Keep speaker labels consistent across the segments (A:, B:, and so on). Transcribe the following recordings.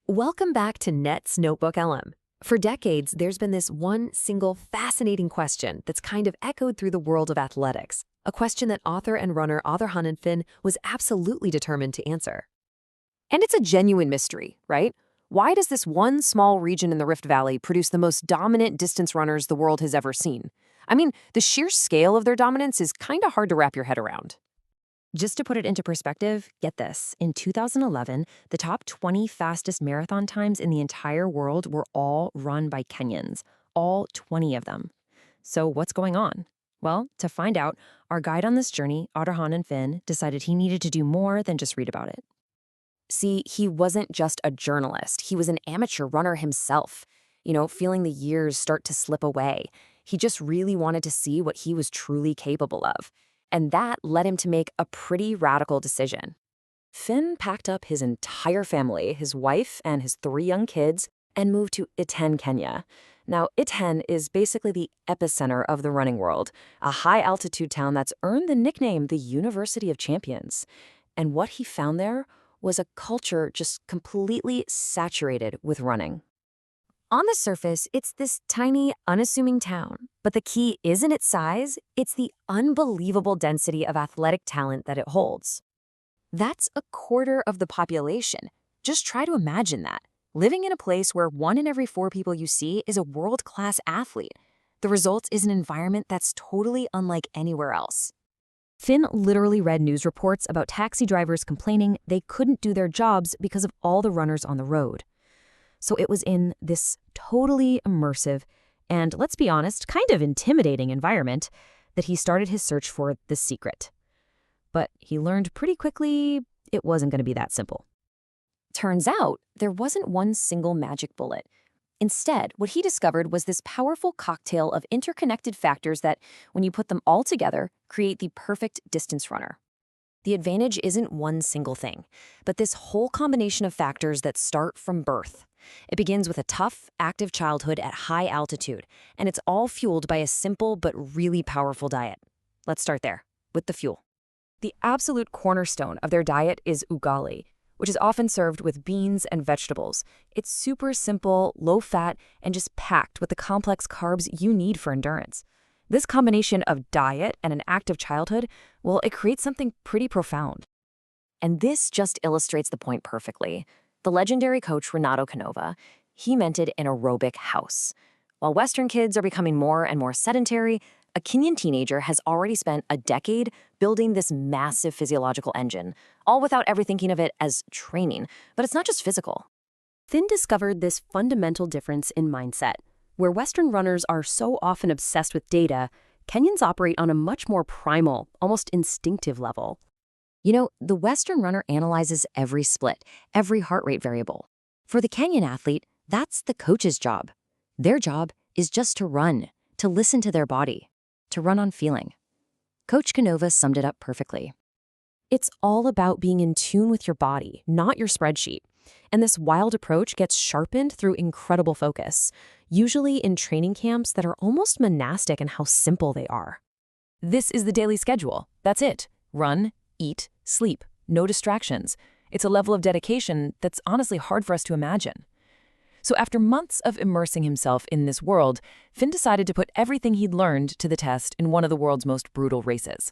A: Welcome back to Net's NotebookLM. For decades, there's been this one single fascinating question that's kind of echoed through the world of athletics, a question that author and runner Adharanand Finn was absolutely determined to answer. And it's a genuine mystery, right? Why does this one small region in the Rift Valley produce the most dominant distance runners the world has ever seen? I mean, the sheer scale of their dominance is kind of hard to wrap your head around. Just to put it into perspective, get this. In 2011, the top 20 fastest marathon times in the entire world were all run by Kenyans, all 20 of them. So what's going on? Well, to find out, our guide on this journey, Adharanand Finn, decided he needed to do more than just read about it. See, he wasn't just a journalist. He was an amateur runner himself. Feeling the years start to slip away. He just really wanted to see what he was truly capable of. And that led him to make a pretty radical decision. Finn packed up his entire family, his wife and his 3 young kids, and moved to Iten, Kenya. Now, Iten is basically the epicenter of the running world, a high-altitude town that's earned the nickname the University of Champions. And what he found there was a culture just completely saturated with running. On the surface, it's this tiny, unassuming town. But the key isn't its size, it's the unbelievable density of athletic talent that it holds. That's a quarter of the population. Just try to imagine that, living in a place where 1 in every 4 people you see is a world-class athlete. The result is an environment that's totally unlike anywhere else. Finn literally read news reports about taxi drivers complaining they couldn't do their jobs because of all the runners on the road. So it was in this totally immersive and, let's be honest, kind of intimidating environment that he started his search for the secret. But he learned pretty quickly it wasn't going to be that simple. Turns out, there wasn't one single magic bullet. Instead, what he discovered was this powerful cocktail of interconnected factors that, when you put them all together, create the perfect distance runner. The advantage isn't one single thing, but this whole combination of factors that start from birth. It begins with a tough, active childhood at high altitude, and it's all fueled by a simple but really powerful diet. Let's start there, with the fuel. The absolute cornerstone of their diet is ugali, which is often served with beans and vegetables. It's super simple, low-fat, and just packed with the complex carbs you need for endurance. This combination of diet and an active childhood, well, it creates something pretty profound. And this just illustrates the point perfectly. The legendary coach Renato Canova, he invented an aerobic house. While Western kids are becoming more and more sedentary, a Kenyan teenager has already spent a decade building this massive physiological engine, all without ever thinking of it as training. But it's not just physical. Finn discovered this fundamental difference in mindset. Where Western runners are so often obsessed with data, Kenyans operate on a much more primal, almost instinctive level. The Western runner analyzes every split, every heart rate variable. For the Kenyan athlete, that's the coach's job. Their job is just to run, to listen to their body, to run on feeling. Coach Canova summed it up perfectly. It's all about being in tune with your body, not your spreadsheet. And this wild approach gets sharpened through incredible focus, usually in training camps that are almost monastic in how simple they are. This is the daily schedule. That's it. Run, eat, sleep, no distractions. It's a level of dedication that's honestly hard for us to imagine. So after months of immersing himself in this world, Finn decided to put everything he'd learned to the test in one of the world's most brutal races.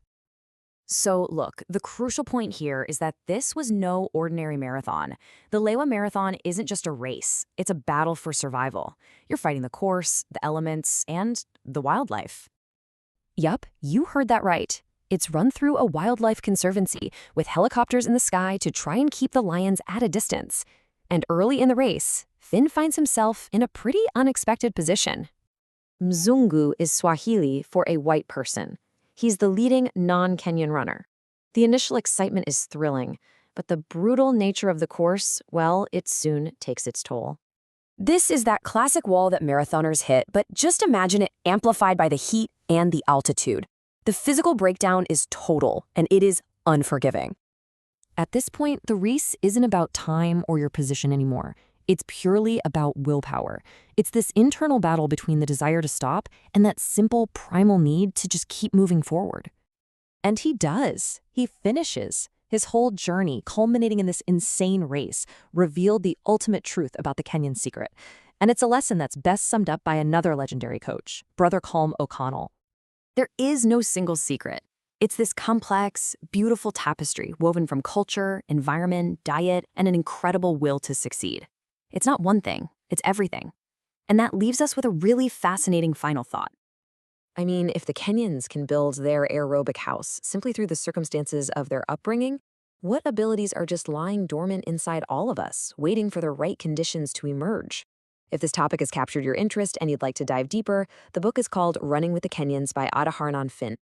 A: So look, the crucial point here is that this was no ordinary marathon. The Lewa Marathon isn't just a race, it's a battle for survival. You're fighting the course, the elements, and the wildlife. Yup, you heard that right. It's run through a wildlife conservancy with helicopters in the sky to try and keep the lions at a distance. And early in the race, Finn finds himself in a pretty unexpected position. Mzungu is Swahili for a white person. He's the leading non-Kenyan runner. The initial excitement is thrilling, but the brutal nature of the course, well, it soon takes its toll. This is that classic wall that marathoners hit, but just imagine it amplified by the heat and the altitude. The physical breakdown is total, and it is unforgiving. At this point, the race isn't about time or your position anymore. It's purely about willpower. It's this internal battle between the desire to stop and that simple primal need to just keep moving forward. And he does. He finishes.
B: His whole journey, culminating in this insane race, revealed the ultimate truth about the Kenyan secret. And it's a lesson that's best summed up by another legendary coach, Brother Colm O'Connell.
A: There is no single secret. It's this complex, beautiful tapestry woven from culture, environment, diet, and an incredible will to succeed. It's not one thing, it's everything. And that leaves us with a really fascinating final thought. I mean, if the Kenyans can build their aerobic house simply through the circumstances of their upbringing, what abilities are just lying dormant inside all of us, waiting for the right conditions to emerge? If this topic has captured your interest and you'd like to dive deeper, the book is called Running with the Kenyans by Adharanand Finn.